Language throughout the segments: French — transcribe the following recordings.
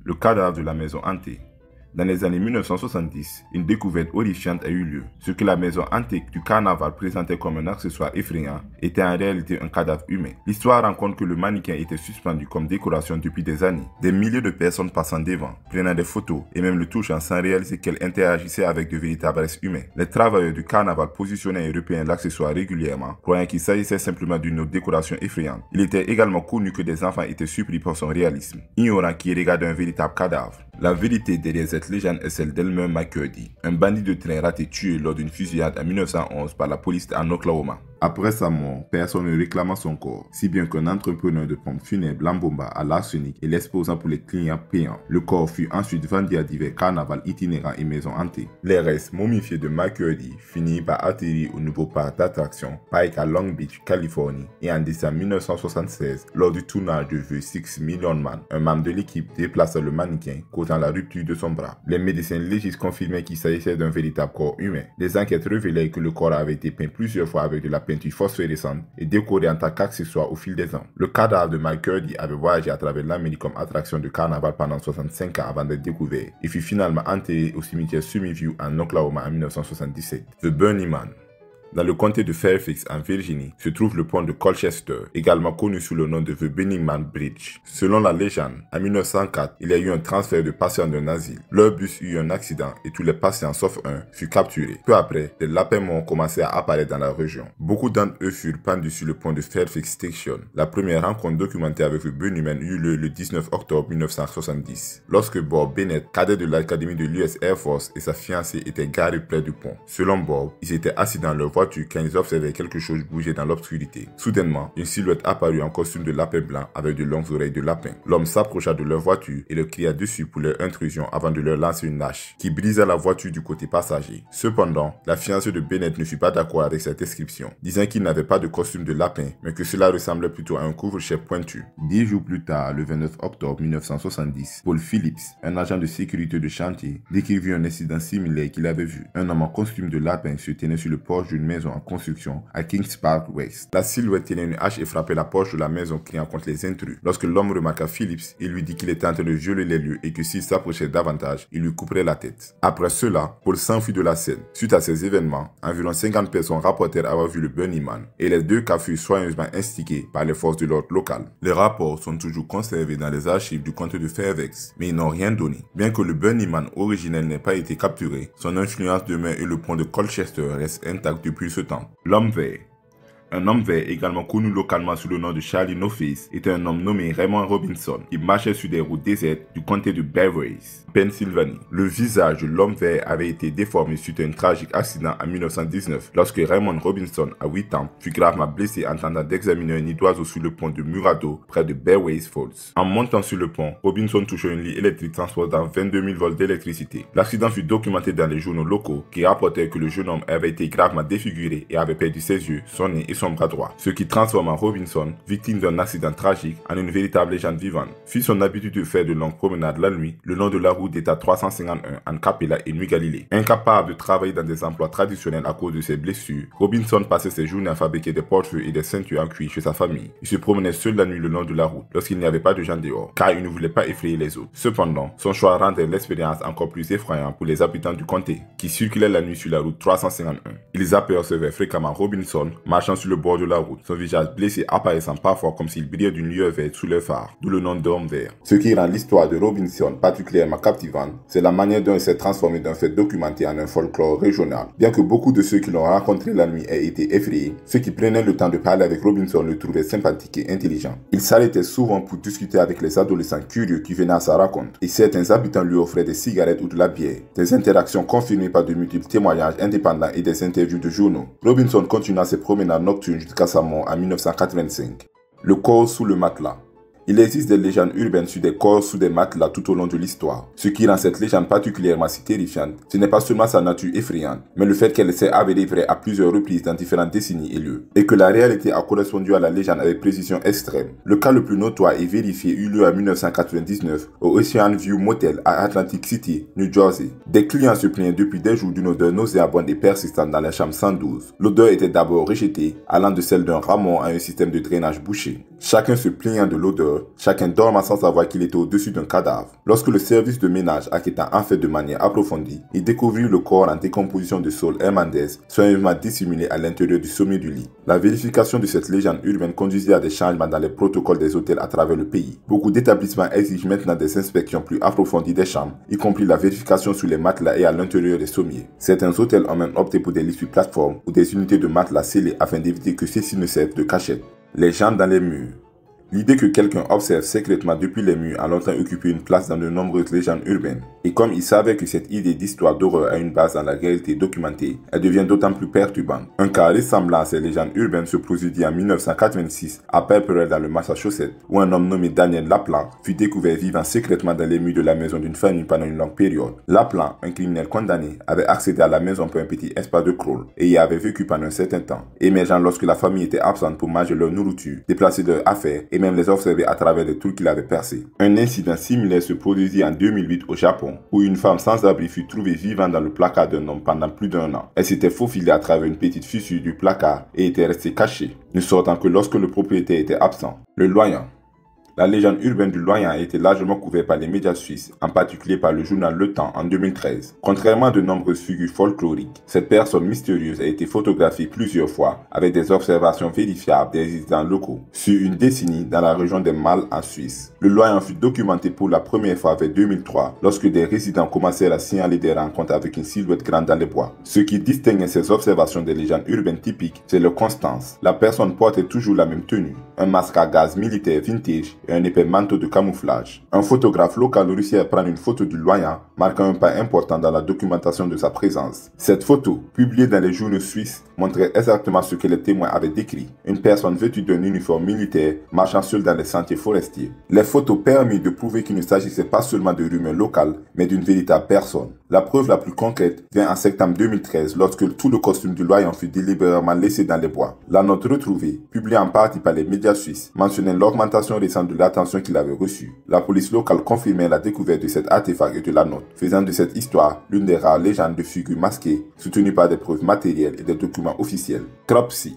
Le cadavre de la maison hantée. Dans les années 1970, une découverte horrifiante a eu lieu. Ce que la maison hantée du carnaval présentait comme un accessoire effrayant était en réalité un cadavre humain. L'histoire raconte que le mannequin était suspendu comme décoration depuis des années. Des milliers de personnes passant devant, prenant des photos et même le touchant sans réaliser qu'elle interagissait avec de véritables restes humains. Les travailleurs du carnaval positionnaient et repeignaient l'accessoire régulièrement, croyant qu'il s'agissait simplement d'une décoration effrayante. Il était également connu que des enfants étaient surpris par son réalisme, ignorant qu'ils regardaient un véritable cadavre. La vérité derrière cette légende est celle d'Elmer McCurdy, un bandit de train raté tué lors d'une fusillade en 1911 par la police en Oklahoma. Après sa mort, personne ne réclama son corps, si bien qu'un entrepreneur de pompes funèbres l'embomba à l'arsenic et l'exposa pour les clients payants. Le corps fut ensuite vendu à divers carnavals itinérants et maisons hantées. Les restes momifiés de McCurdy finirent par atterrir au nouveau parc d'attractions Pike à Long Beach, Californie, et en décembre 1976, lors du tournage de The 6 Million Man, un membre de l'équipe déplaça le mannequin, causant la rupture de son bras. Les médecins légistes confirmaient qu'il s'agissait d'un véritable corps humain. Les enquêtes révélaient que le corps avait été peint plusieurs fois avec de la peinture phosphorescente et décoré en tant qu'accessoire au fil des ans. Le cadavre de McCurdy avait voyagé à travers l'Amérique comme attraction de carnaval pendant 65 ans avant d'être découvert et fut finalement enterré au cimetière Summit View en Oklahoma en 1977. The Burning Man. Dans le comté de Fairfax, en Virginie, se trouve le pont de Colchester, également connu sous le nom de The Burning Man Bridge. Selon la légende, en 1904, il y a eu un transfert de patients d'un asile. Leur bus eut un accident et tous les patients, sauf un, furent capturés. Peu après, des lapins morts ont commencé à apparaître dans la région. Beaucoup d'entre eux furent pendus sur le pont de Fairfax Station. La première rencontre documentée avec le Burning Man eut lieu le 19 octobre 1970, lorsque Bob Bennett, cadet de l'académie de l'US Air Force, et sa fiancée étaient garés près du pont. Selon Bob, ils étaient assis dans leur voiture quand ils observaient quelque chose bouger dans l'obscurité. Soudainement, une silhouette apparut en costume de lapin blanc avec de longues oreilles de lapin. L'homme s'approcha de leur voiture et leur cria dessus pour leur intrusion avant de leur lancer une hache qui brisa la voiture du côté passager. Cependant, la fiancée de Bennett ne fut pas d'accord avec cette description, disant qu'il n'avait pas de costume de lapin, mais que cela ressemblait plutôt à un couvre-chef pointu. 10 jours plus tard, le 29 octobre 1970, Paul Phillips, un agent de sécurité de chantier, décrivit un incident similaire qu'il avait vu. Un homme en costume de lapin se tenait sur le porche d'une maison en construction à Kings Park West. La silhouette tenait une hache et frappait la porte de la maison criant contre les intrus. Lorsque l'homme remarqua Phillips, il lui dit qu'il était en train de violer les lieux et que s'il s'approchait davantage, il lui couperait la tête. Après cela, Paul s'enfuit de la scène. Suite à ces événements, environ 50 personnes rapportèrent avoir vu le Burning Man et les deux cas furent soigneusement instigués par les forces de l'ordre locales. Les rapports sont toujours conservés dans les archives du comté de Fairfax, mais ils n'ont rien donné. Bien que le Burning Man originel n'ait pas été capturé, son influence demeure et le pont de Colchester reste intact depuis ce temps. L'homme vert. Un homme vert, également connu localement sous le nom de Charlie No Face, était un homme nommé Raymond Robinson qui marchait sur des routes désertes du comté de Beverly, Pennsylvanie. Le visage de l'homme vert avait été déformé suite à un tragique accident en 1919 lorsque Raymond Robinson, à 8 ans, fut gravement blessé en tentant d'examiner un nid d'oiseau sur le pont de Murado près de Beverly Falls. En montant sur le pont, Robinson toucha une ligne électrique transportant 22 000 volts d'électricité. L'accident fut documenté dans les journaux locaux qui rapportaient que le jeune homme avait été gravement défiguré et avait perdu ses yeux, son nez et son bras droit, ce qui transforma Robinson, victime d'un accident tragique, en une véritable légende vivante. Fut son habitude de faire de longues promenades la nuit le long de la route d'État 351 en Capella et New Galilée. Incapable de travailler dans des emplois traditionnels à cause de ses blessures, Robinson passait ses journées à fabriquer des porte-feux et des ceintures en cuir chez sa famille. Il se promenait seul la nuit le long de la route lorsqu'il n'y avait pas de gens dehors, car il ne voulait pas effrayer les autres. Cependant, son choix rendait l'expérience encore plus effrayante pour les habitants du comté, qui circulaient la nuit sur la route 351. Ils apercevaient fréquemment Robinson marchant sur le bord de la route, son visage blessé apparaissant parfois comme s'il brillait d'une lueur verte sous le phare, d'où le nom d'homme vert. Ce qui rend l'histoire de Robinson particulièrement captivante, c'est la manière dont il s'est transformé d'un fait documenté en un folklore régional. Bien que beaucoup de ceux qui l'ont rencontré la nuit aient été effrayés, ceux qui prenaient le temps de parler avec Robinson le trouvaient sympathique et intelligent. Il s'arrêtait souvent pour discuter avec les adolescents curieux qui venaient à sa rencontre, et certains habitants lui offraient des cigarettes ou de la bière. Des interactions confirmées par de multiples témoignages indépendants et des interviews de journaux. Robinson continua ses promenades nocturnes jusqu'à sa mort en 1985. Le corps sous le matelas. Il existe des légendes urbaines sur des corps sous des matelas tout au long de l'histoire. Ce qui rend cette légende particulièrement si terrifiante, ce n'est pas seulement sa nature effrayante, mais le fait qu'elle s'est avérée vraie à plusieurs reprises dans différentes décennies et lieux, et que la réalité a correspondu à la légende avec précision extrême. Le cas le plus notoire et vérifié eut lieu en 1999 au Ocean View Motel à Atlantic City, New Jersey. Des clients se plaignaient depuis des jours d'une odeur nauséabonde et persistante dans la chambre 112. L'odeur était d'abord rejetée, allant de celle d'un rat mort à un système de drainage bouché. Chacun se plaignant de l'odeur, heures, chacun dormant sans savoir qu'il était au-dessus d'un cadavre. Lorsque le service de ménage enquêta en fait de manière approfondie, il découvrit le corps en décomposition de Saul Hernandez, soigneusement dissimulé à l'intérieur du sommet du lit. La vérification de cette légende urbaine conduisit à des changements dans les protocoles des hôtels à travers le pays. Beaucoup d'établissements exigent maintenant des inspections plus approfondies des chambres, y compris la vérification sur les matelas et à l'intérieur des sommiers. Certains hôtels ont même opté pour des lits sur plateforme ou des unités de matelas scellés afin d'éviter que ceux-ci ne servent de cachette. Les gens dans les murs. L'idée que quelqu'un observe secrètement depuis les murs a longtemps occupé une place dans de nombreuses légendes urbaines. Et comme il savait que cette idée d'histoire d'horreur a une base dans la réalité documentée, elle devient d'autant plus perturbante. Un cas ressemblant à ces légendes urbaines se produisit en 1986 à Pepperell dans le Massachusetts, où un homme nommé Daniel Laplan fut découvert vivant secrètement dans les murs de la maison d'une famille pendant une longue période. Laplan, un criminel condamné, avait accédé à la maison pour un petit espace de crawl et y avait vécu pendant un certain temps, émergeant lorsque la famille était absente pour manger leur nourriture, déplacer leurs affaires et même les observer à travers des trous qu'il avait percés. Un incident similaire se produisit en 2008 au Japon, où une femme sans abri fut trouvée vivante dans le placard d'un homme pendant plus d'1 an. Elle s'était faufilée à travers une petite fissure du placard et était restée cachée, ne sortant que lorsque le propriétaire était absent. Le Loyang. La légende urbaine du Loyang a été largement couverte par les médias suisses, en particulier par le journal Le Temps en 2013. Contrairement à de nombreuses figures folkloriques, cette personne mystérieuse a été photographiée plusieurs fois avec des observations vérifiables des résidents locaux sur une décennie dans la région des Malles en Suisse. Le Loyang fut documenté pour la première fois vers 2003 lorsque des résidents commencèrent à signaler des rencontres avec une silhouette grande dans les bois. Ce qui distingue ces observations des légendes urbaines typiques, c'est leur constance. La personne portait toujours la même tenue, un masque à gaz militaire vintage et un épais manteau de camouflage. Un photographe local réussit à prendre une photo du Loyang, marquant un pas important dans la documentation de sa présence. Cette photo, publiée dans les journaux suisses, montrait exactement ce que les témoins avaient décrit. Une personne vêtue d'un uniforme militaire marchant seule dans les sentiers forestiers. Les photos permirent de prouver qu'il ne s'agissait pas seulement de rumeurs locales, mais d'une véritable personne. La preuve la plus concrète vient en septembre 2013 lorsque tout le costume du Loyang fut délibérément laissé dans les bois. La note retrouvée, publiée en partie par les médias suisses, mentionnait l'augmentation récente de l'attention qu'il avait reçue. La police locale confirmait la découverte de cet artefact et de la note, faisant de cette histoire l'une des rares légendes de figures masquées, soutenues par des preuves matérielles et des documents officiels. Cropsey.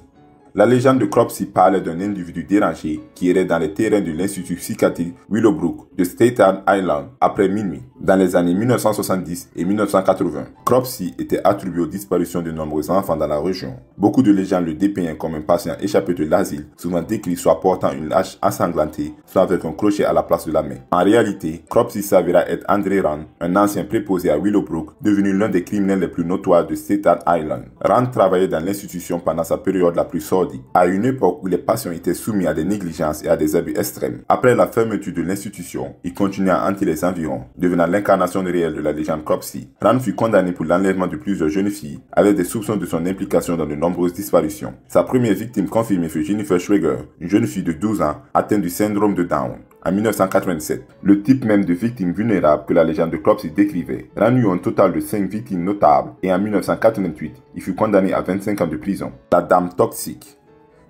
La légende de Cropsey parlait d'un individu dérangé qui errait dans les terrains de l'Institut psychiatrique Willowbrook de Staten Island après minuit, dans les années 1970 et 1980. Cropsey était attribué aux disparitions de nombreux enfants dans la région. Beaucoup de légendes le dépeignaient comme un patient échappé de l'asile, souvent décrit soit portant une hache ensanglantée, soit avec un crochet à la place de la main. En réalité, Cropsey s'avéra être André Rand, un ancien préposé à Willowbrook, devenu l'un des criminels les plus notoires de Staten Island. Rand travaillait dans l'institution pendant sa période la plus sordide, à une époque où les patients étaient soumis à des négligences et à des abus extrêmes. Après la fermeture de l'institution, il continua à hanter les environs, devenant l'incarnation réelle de la légende Cropsey. Rand fut condamné pour l'enlèvement de plusieurs jeunes filles, avec des soupçons de son implication dans de nombreuses disparitions. Sa première victime confirmée fut Jennifer Schwager, une jeune fille de 12 ans atteinte du syndrome de Down, en 1987. Le type même de victime vulnérable que la légende de Cropsey décrivait. Rand eut un total de 5 victimes notables et en 1988, il fut condamné à 25 ans de prison. La Dame Toxique.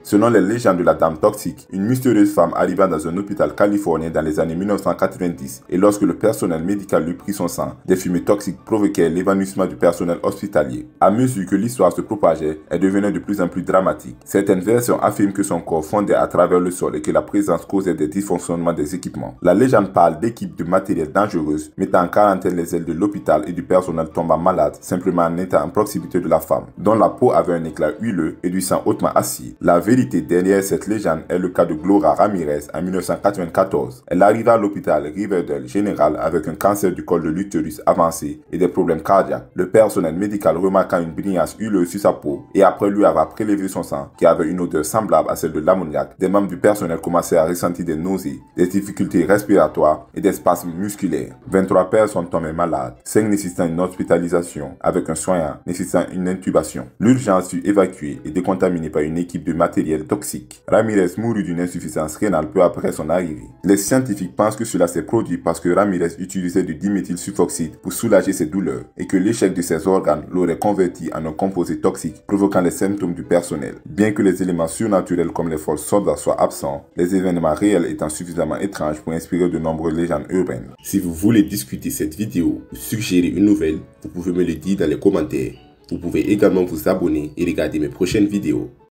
Selon les légendes de la Dame Toxique, une mystérieuse femme arriva dans un hôpital californien dans les années 1990 et lorsque le personnel médical lui prit son sang, des fumées toxiques provoquèrent l'évanouissement du personnel hospitalier. À mesure que l'histoire se propageait, elle devenait de plus en plus dramatique. Certaines versions affirment que son corps fondait à travers le sol et que la présence causait des dysfonctionnements des équipements. La légende parle d'équipes de matériel dangereuses mettant en quarantaine les ailes de l'hôpital et du personnel tombant malade simplement en étant en proximité de la femme, dont la peau avait un éclat huileux et du sang hautement acide. La vérité derrière cette légende est le cas de Gloria Ramirez en 1994. Elle arriva à l'hôpital Riverdale Général avec un cancer du col de l'utérus avancé et des problèmes cardiaques. Le personnel médical remarqua une brillance huileuse sur sa peau et après lui avoir prélevé son sang qui avait une odeur semblable à celle de l'ammoniac, des membres du personnel commençaient à ressentir des nausées, des difficultés respiratoires et des spasmes musculaires. 23 personnes tombaient malades, 5 nécessitant une hospitalisation avec un soignant nécessitant une intubation. L'urgence fut évacuée et décontaminée par une équipe de matériel toxique. Ramirez mourut d'une insuffisance rénale peu après son arrivée. Les scientifiques pensent que cela s'est produit parce que Ramirez utilisait du diméthylsulfoxide pour soulager ses douleurs et que l'échec de ses organes l'aurait converti en un composé toxique provoquant les symptômes du personnel. Bien que les éléments surnaturels comme les folles soldats soient absents, les événements réels étant suffisamment étranges pour inspirer de nombreuses légendes urbaines. Si vous voulez discuter cette vidéo ou suggérer une nouvelle, vous pouvez me le dire dans les commentaires. Vous pouvez également vous abonner et regarder mes prochaines vidéos.